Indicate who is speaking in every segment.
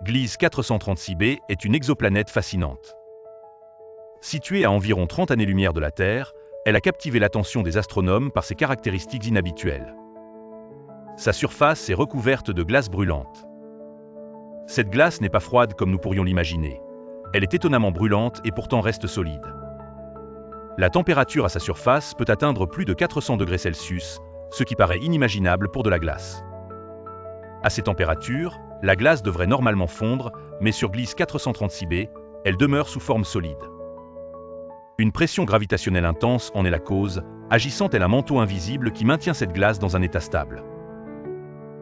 Speaker 1: Gliese 436b est une exoplanète fascinante. Située à environ 30 années-lumière de la Terre, elle a captivé l'attention des astronomes par ses caractéristiques inhabituelles. Sa surface est recouverte de glace brûlante. Cette glace n'est pas froide comme nous pourrions l'imaginer. Elle est étonnamment brûlante et pourtant reste solide. La température à sa surface peut atteindre plus de 400 degrés Celsius, ce qui paraît inimaginable pour de la glace. À ces températures, la glace devrait normalement fondre, mais sur Gliese 436b, elle demeure sous forme solide. Une pression gravitationnelle intense en est la cause, agissant tel un manteau invisible qui maintient cette glace dans un état stable.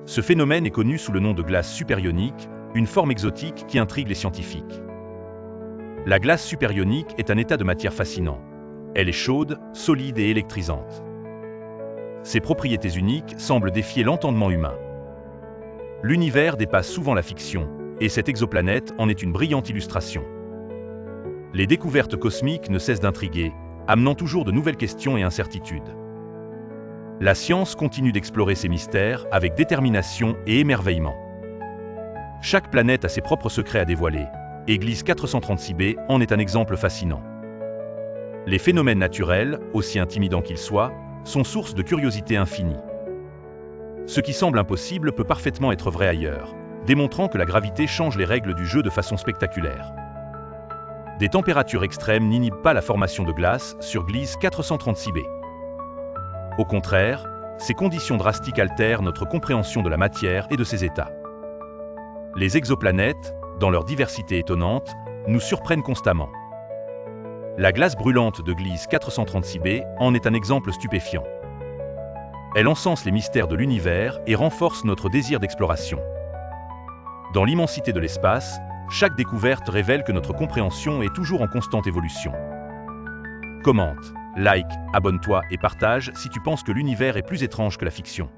Speaker 1: Ce phénomène est connu sous le nom de glace superionique, une forme exotique qui intrigue les scientifiques. La glace superionique est un état de matière fascinant. Elle est chaude, solide et électrisante. Ses propriétés uniques semblent défier l'entendement humain. L'univers dépasse souvent la fiction, et cette exoplanète en est une brillante illustration. Les découvertes cosmiques ne cessent d'intriguer, amenant toujours de nouvelles questions et incertitudes. La science continue d'explorer ces mystères avec détermination et émerveillement. Chaque planète a ses propres secrets à dévoiler, et Gliese 436b en est un exemple fascinant. Les phénomènes naturels, aussi intimidants qu'ils soient, sont source de curiosité infinie. Ce qui semble impossible peut parfaitement être vrai ailleurs, démontrant que la gravité change les règles du jeu de façon spectaculaire. Des températures extrêmes n'inhibent pas la formation de glace sur Gliese 436b. Au contraire, ces conditions drastiques altèrent notre compréhension de la matière et de ses états. Les exoplanètes, dans leur diversité étonnante, nous surprennent constamment. La glace brûlante de Gliese 436b en est un exemple stupéfiant. Elle encense les mystères de l'univers et renforce notre désir d'exploration. Dans l'immensité de l'espace, chaque découverte révèle que notre compréhension est toujours en constante évolution. Commente, like, abonne-toi et partage si tu penses que l'univers est plus étrange que la fiction.